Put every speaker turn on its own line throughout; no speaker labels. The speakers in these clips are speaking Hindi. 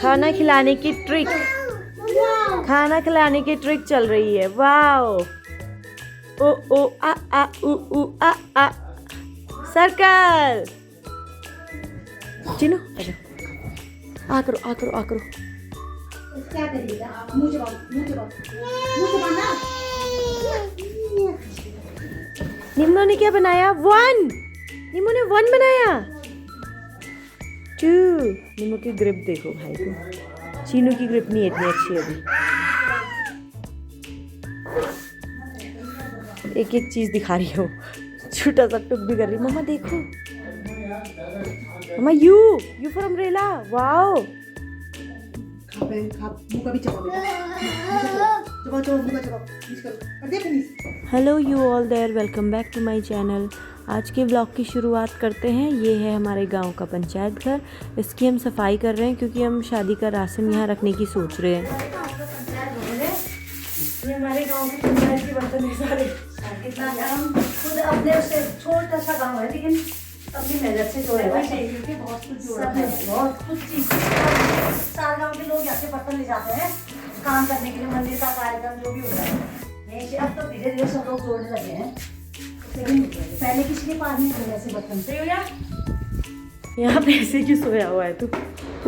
खाना खिलाने की ट्रिक, खाना खिलाने की ट्रिक चल रही है। वाओ, ओ ओ आ उ आ आ, सर्कल। चिनो आजा, आ करो आ करो आ करो।
क्या करिएगा? मुंह चबाओ, मुंह चबाओ, मुंह चबाना।
निम्नो ने क्या बनाया? 1। निम्नो ने 1 बनाया। 2। निम्नो की ग्रिप देखो भाई को। चीनू की ग्रिप नहीं इतनी अच्छी अभी। एक एक चीज दिखा रही हो, छोटा सा टुक भी कर रही। मम्मा देखो, मम्मा यू फॉर अम्ब्रेला। वाओ,
मुंह का भी चबाओ बेटा, चबाओ चबाओ, मुंह का चबाओ, फिनिश करो, कर दे finish.
Hello you all there, welcome back to my channel. आज के ब्लॉग की शुरुआत करते हैं। ये है हमारे गांव का पंचायत घर। इसकी हम सफाई कर रहे हैं क्योंकि हम शादी का राशन यहाँ रखने की सोच रहे हैं।
ये हमारे गांव की पंचायत के बर्तन है सारे। कितना हम खुद अपने उससे छोटा सा गांव है, लेकिन अपनी मेहनत से जोड़े हुए हैं। बहुत कुछ जोड़ा है, बहुत कुछ चीज। सारे गांव के लोग यहाँ से बर्तन ले जाते हैं काम करने के लिए, मंदिर का कार्यक्रम जो भी होता है। अब तो धीरे धीरे सब लोग जोड़ने लगे हैं, लेकिन पहले किसी के पास नहीं थे ऐसे बर्तन। सही हो गया?
यहाँ पे ऐसे क्यों सोया हुआ है तू?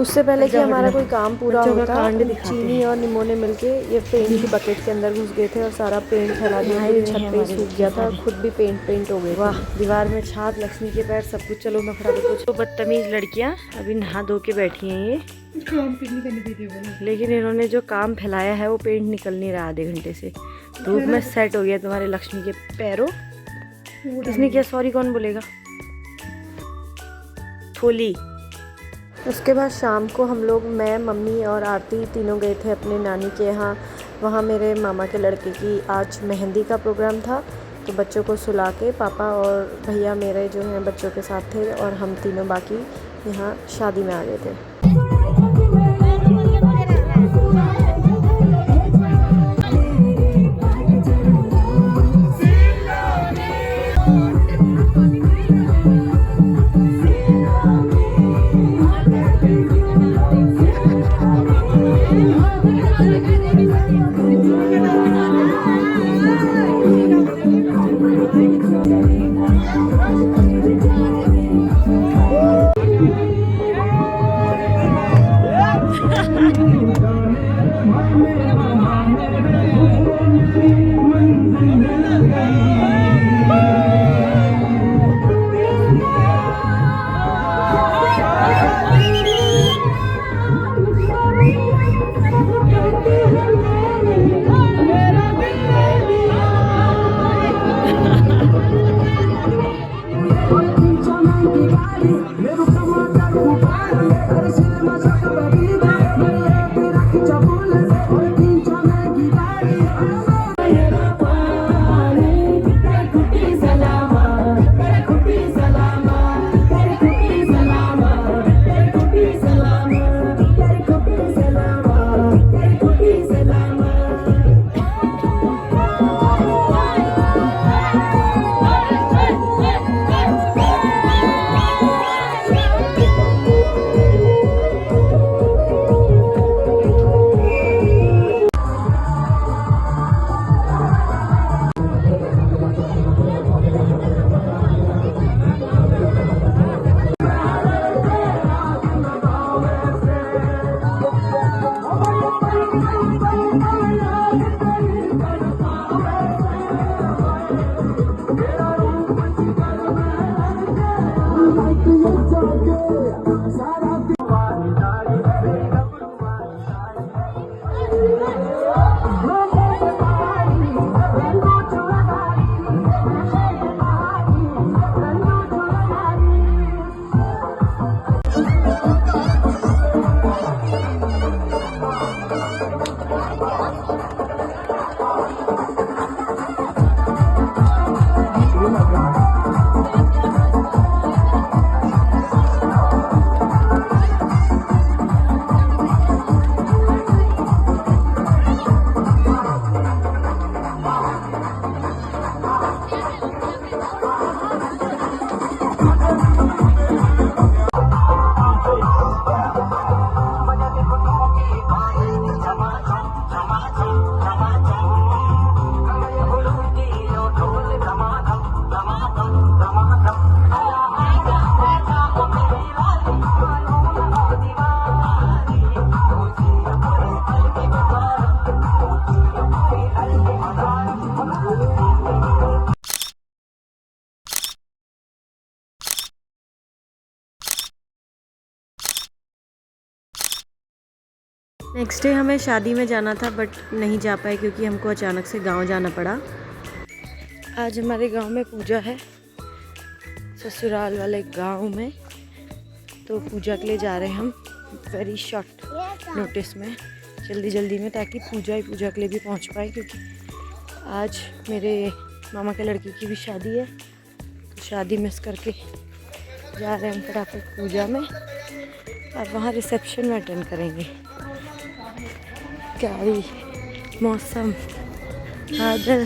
उससे पहले कि हमारा कोई काम पूरा होता, चीनी और निमो ने मिलके ये पेंट की बकेट के अंदर घुस गए थे और सारा पेंट फैला दिया। छत पे सूख गया था, खुद भी पेंट हो गए। वाह, दीवार में छाप, लक्ष्मी के पैर, सब कुछ। चलो मैं फटाफट कुछ। तो बदतमीज लड़कियां अभी नहा धो के बैठी हैं ये, लेकिन इन्होंने जो काम फैलाया है वो पेंट निकल नहीं रहा आधे घंटे से। धूप में सेट हो गया तुम्हारे लक्ष्मी के पैरों। किसने किया? सॉरी कौन बोलेगा? थोली। उसके बाद शाम को हम लोग, मैं, मम्मी और आरती तीनों गए थे अपने नानी के यहाँ। वहाँ मेरे मामा के लड़के की आज मेहंदी का प्रोग्राम था, तो बच्चों को सुला के पापा और भैया मेरे जो हैं बच्चों के साथ थे और हम तीनों बाकी यहाँ शादी में आ गए थे। नेक्स्ट डे हमें शादी में जाना था बट नहीं जा पाए क्योंकि हमको अचानक से गांव जाना पड़ा। आज हमारे गांव में पूजा है, ससुराल वाले गांव में, तो पूजा के लिए जा रहे हैं हम वेरी शॉर्ट नोटिस में, जल्दी जल्दी में, ताकि पूजा के लिए भी पहुंच पाए क्योंकि आज मेरे मामा के लड़के की भी शादी है। तो शादी मिस करके जा रहे हैं हम फटाफट पूजा में और वहाँ रिसेप्शन में अटेंड करेंगे। गाड़ी, मौसम, बादल,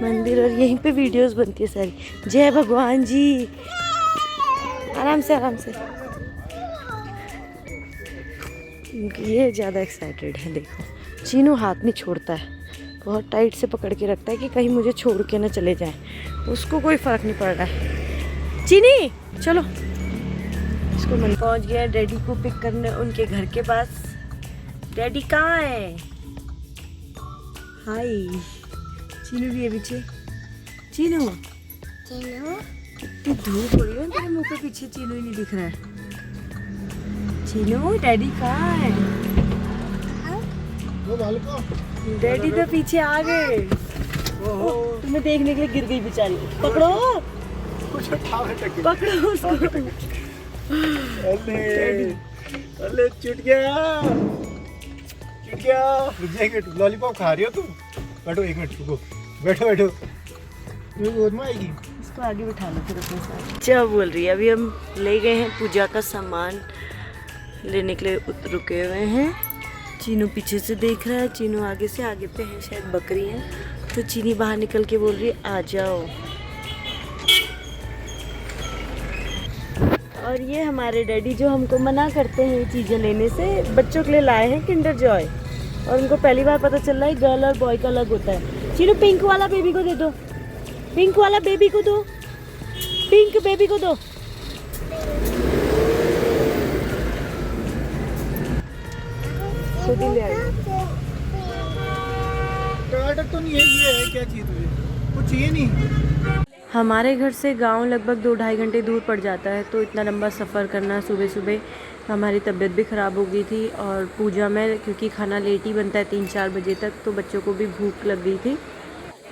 मंदिर और यहीं पे वीडियोस बनती है सारी। जय भगवान जी। आराम से आराम से। ये ज़्यादा एक्साइटेड है, देखो। चीनू हाथ नहीं छोड़ता है, बहुत टाइट से पकड़ के रखता है कि कहीं मुझे छोड़ के ना चले जाए। उसको कोई फ़र्क नहीं पड़ रहा है। चीनी चलो। इसको मन पहुँच गया डैडी को पिक करने उनके घर के पास। डैडी कहाँ है? हाय। चीनू भी है पीछे। चीनू कितनी धूप हो रही है तेरे मुंह पे, पीछे चीनू ही नहीं दिख रहा है। चीनू डैडी कहाँ है? डैडी तो पीछे आ गए। तुम्हें देखने के लिए गिर गई बेचारी। पकड़ो पकड़ो उसको।
अरे चुट गया। रुक जाएंगे, लॉलीपॉप खा रही हो तुम? बैठो एक मिनट, रुको, बैठो बैठो। गोद में आएगी,
इसको आगे बिठा लो फिर अपने साथ। क्या बोल रही है? अभी हम ले गए हैं पूजा का सामान लेने के लिए, रुके हुए हैं। चीनू पीछे से देख रहा है, चीनू आगे से, आगे पे है शायद बकरी है, तो चीनी बाहर निकल के बोल रही है आ जाओ। और ये हमारे डैडी जो हमको मना करते हैं ये चीज़ें लेने से, बच्चों के लिए लाए हैं किंडर जॉय। और उनको पहली बार पता चल रहा है गर्ल और बॉय का अलग होता है। चीनू पिंक वाला बेबी को दे दो, पिंक वाला बेबी को दो, पिंक बेबी को दो। खुद ही ले आई।
टमाटर तो नहीं है, ये है क्या चीज़ तुझे? कुछ चाहिए नहीं?
हमारे घर से गांव लगभग 2-2.5 घंटे दूर पड़ जाता है, तो इतना लंबा सफ़र करना सुबह सुबह, हमारी तबीयत भी ख़राब हो गई थी। और पूजा में क्योंकि खाना लेट ही बनता है 3-4 बजे तक, तो बच्चों को भी भूख लग गई थी।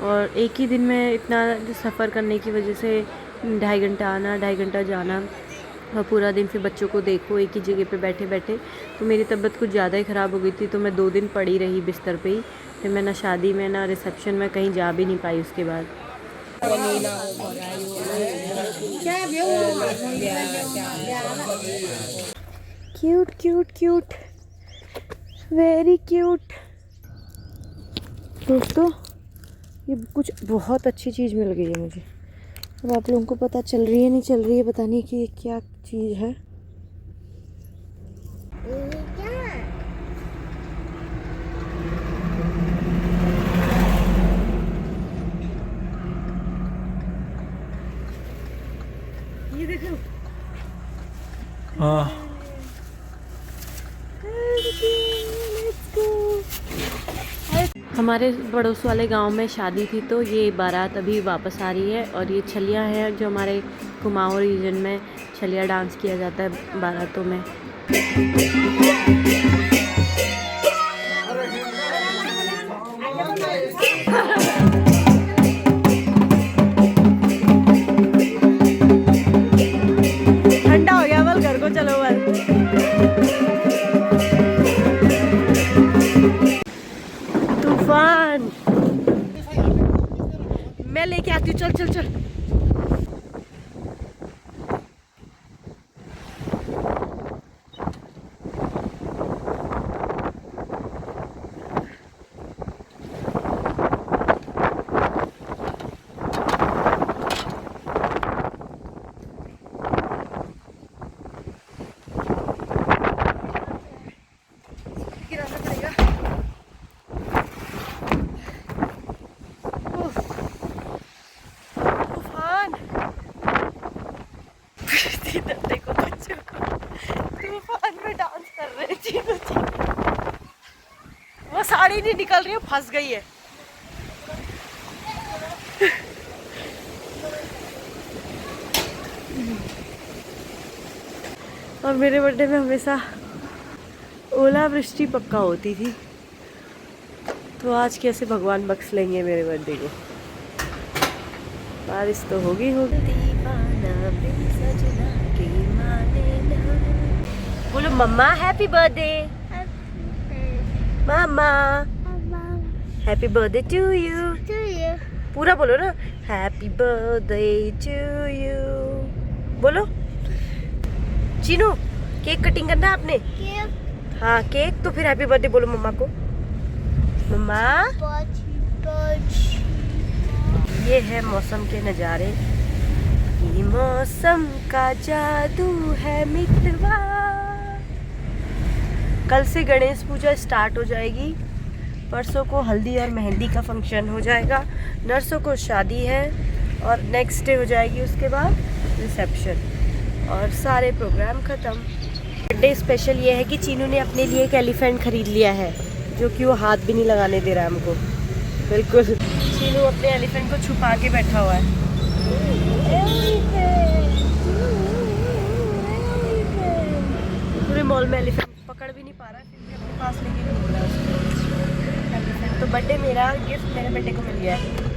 और एक ही दिन में इतना सफ़र करने की वजह से 2.5 घंटा आना, 2.5 घंटा जाना, और पूरा दिन फिर बच्चों को देखो एक ही जगह पे बैठे बैठे, तो मेरी तबीयत कुछ ज़्यादा ही ख़राब हो गई थी। तो मैं 2 दिन पड़ी रही बिस्तर पे ही। फिर मैं ना शादी में ना रिसेप्शन में कहीं जा भी नहीं पाई उसके बाद। Cute cute cute, very cute. दोस्तों ये कुछ बहुत अच्छी चीज़ मिल गई है मुझे। अब आप लोगों को पता चल रही है नहीं चल रही है पता नहीं कि ये क्या चीज़ है। ये देखो।
हाँ।
हमारे पड़ोस वाले गांव में शादी थी, तो ये बारात अभी वापस आ रही है। और ये छलिया है जो हमारे कुमाऊं रीजन में छलिया डांस किया जाता है बारातों में। ठंडा हो गया बल, घर को चलो बल। तूफान मैं लेके आती हूँ, चल चल चल। देखो बच्चों को तूफान में डांस कर रहे हैं। चीनू वो साड़ी नहीं निकल रही है, फंस गई है। और मेरे बर्थडे में हमेशा ओलावृष्टि पक्का होती थी, तो आज कैसे भगवान बख्श लेंगे मेरे बर्थडे को। बारिश तो होगी होगी। दीवाना बिन सजना के माने ना। बोलो मम्मा हैप्पी बर्थडे। मम्मा हैप्पी बर्थडे टू यू। पूरा बोलो ना, हैप्पी बर्थडे टू यू। बोलो। चीनू केक कटिंग करना है आपने? हाँ केक, तो फिर हैप्पी बर्थडे बोलो मम्मा को। मम्मा ये है मौसम के नज़ारे, ये मौसम का जादू है मित्रवा। कल से गणेश पूजा स्टार्ट हो जाएगी, परसों को हल्दी और मेहंदी का फंक्शन हो जाएगा, नरसों को शादी है और नेक्स्ट डे हो जाएगी उसके बाद रिसेप्शन और सारे प्रोग्राम ख़त्म। बर्थडे स्पेशल ये है कि चीनू ने अपने लिए एक एलिफेंट ख़रीद लिया है, जो कि वो हाथ भी नहीं लगाने दे रहा है हमको। बिल्कुल चीनू अपने एलिफेंट को छुपा के बैठा हुआ है। पूरे मॉल में एलिफेंट पकड़ भी नहीं पा रहा है, फिर भी अपने पास लेके घूम रहा है उसको एलिफेंट। तो बर्थडे मेरा गिफ्ट मेरे बेटे को मिल गया है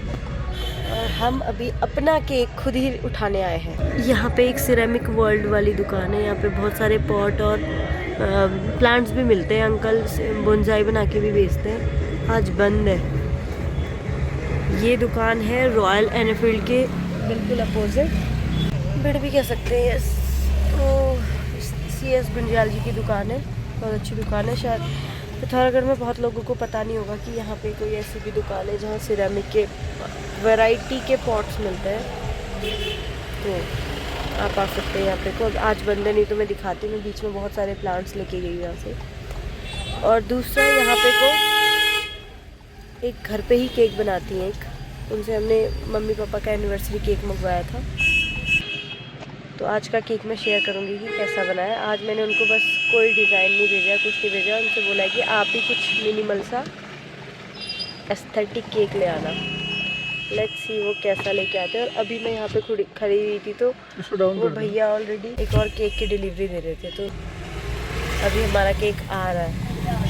और हम अभी अपना केक खुद ही उठाने आए हैं। यहाँ पे एक सिरेमिक वर्ल्ड वाली दुकान है, यहाँ पे बहुत सारे पॉट और प्लांट्स भी मिलते हैं। अंकल बोनसाई बना के भी बेचते हैं, आज बंद है। ये दुकान है रॉयल एनफील्ड के बिल्कुल अपोजिट, बिड भी कह सकते हैं। तो CS गुंजाल जी की दुकान है, बहुत अच्छी दुकान है। शायद पिथौरागढ़ में बहुत लोगों को पता नहीं होगा कि यहाँ पे कोई ऐसी भी दुकान है जहाँ सिरेमिक के वैरायटी के पॉट्स मिलते हैं। तो आप आ सकते हैं यहाँ पे। को आज बंद है, नहीं तो मैं दिखाती हूँ। बीच में बहुत सारे प्लांट्स लेके गई यहाँ से। और दूसरा यहाँ पे को एक घर पे ही केक बनाती हैं, एक उनसे हमने मम्मी पापा का एनिवर्सरी केक मंगवाया था। तो आज का केक मैं शेयर करूँगी कि कैसा बना है। आज मैंने उनको बस कोई डिज़ाइन नहीं भेजा, कुछ नहीं भेजा। उनसे बोला है कि आप ही कुछ मिनिमल सा एस्थेटिक केक ले आना। लेट्स सी वो कैसा लेके आते हैं। और अभी मैं यहाँ पे खड़ी हुई थी तो वो भैया ऑलरेडी एक और केक की डिलीवरी दे रहे थे। तो अभी हमारा केक आ रहा है,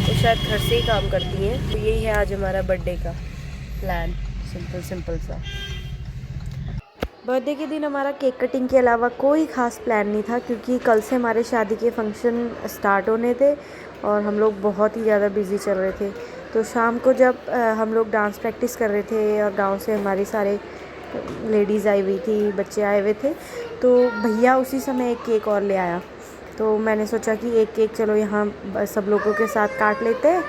तो शायद घर से ही काम करती हैं। तो यही है आज हमारा बर्थडे का प्लान, सिंपल सा। बर्थडे के दिन हमारा केक कटिंग के अलावा कोई ख़ास प्लान नहीं था, क्योंकि कल से हमारे शादी के फंक्शन स्टार्ट होने थे और हम लोग बहुत ही ज़्यादा बिज़ी चल रहे थे। तो शाम को जब हम लोग डांस प्रैक्टिस कर रहे थे और गांव से हमारे सारे लेडीज़ आई हुई थी, बच्चे आए हुए थे, तो भैया उसी समय एक केक और ले आया। तो मैंने सोचा कि एक केक चलो यहाँ सब लोगों के साथ काट लेते हैं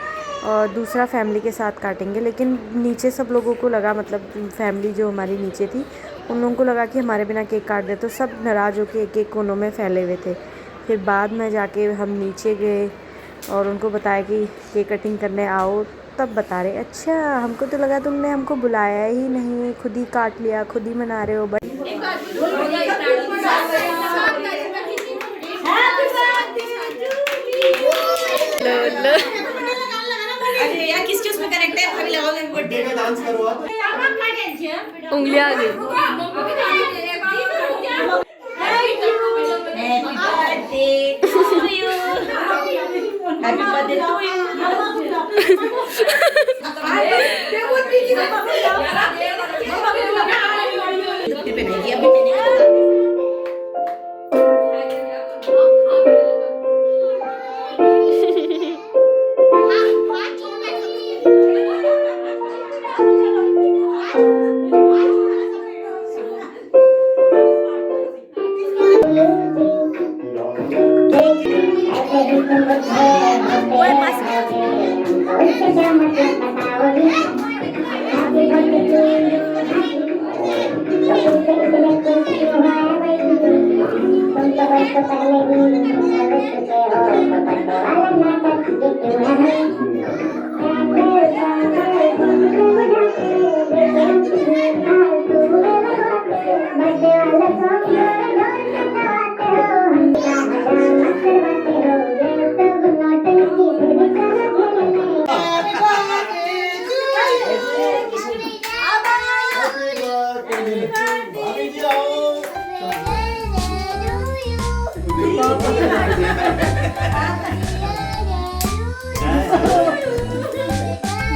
और दूसरा फैमिली के साथ काटेंगे। लेकिन नीचे सब लोगों को लगा, मतलब फैमिली जो हमारी नीचे थी उन लोगों को लगा कि हमारे बिना केक काट दे, तो सब नाराज़ होकर एक एक कोनों में फैले हुए थे। फिर बाद में जाके हम नीचे गए और उनको बताया कि केक कटिंग करने आओ, तब बता रहे अच्छा हमको तो लगा तुमने हमको बुलाया ही नहीं, खुद ही काट लिया, खुद ही मना रहे हो। बट
किस चीज में कनेक्ट है? अभी लगाओगे बर्थडे का डांस करो आप।
उंगलियां आ गई।
Happy birthday to you.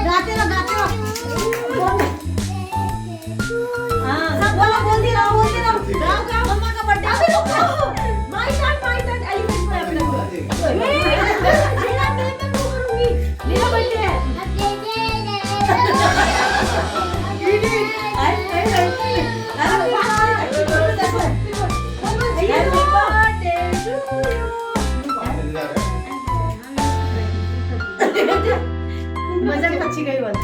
गाते रहो गाते रहो। हाँ सब बोलो बोलती रहो गाओ गाओ मम्मा का बर्थडे अभी रुको माय टर्न एलिफेंट को अपने मेरा मैं करूंगी मेरा बर्थडे है मजाक अच्छी गई बात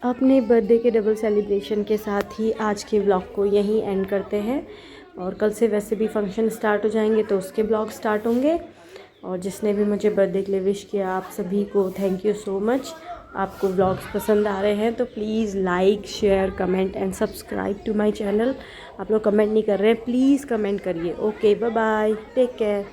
अपने बर्थडे के डबल सेलिब्रेशन के साथ ही आज के व्लॉग को यहीं एंड करते हैं और कल से वैसे भी फंक्शन स्टार्ट हो जाएंगे तो उसके ब्लॉग स्टार्ट होंगे। और जिसने भी मुझे बर्थडे के लिए विश किया आप सभी को थैंक यू सो मच। आपको व्लॉग्स पसंद आ रहे हैं तो please like share comment and subscribe to my channel. आप लोग कमेंट नहीं कर रहे हैं, प्लीज़ कमेंट करिए। Okay bye bye, take care.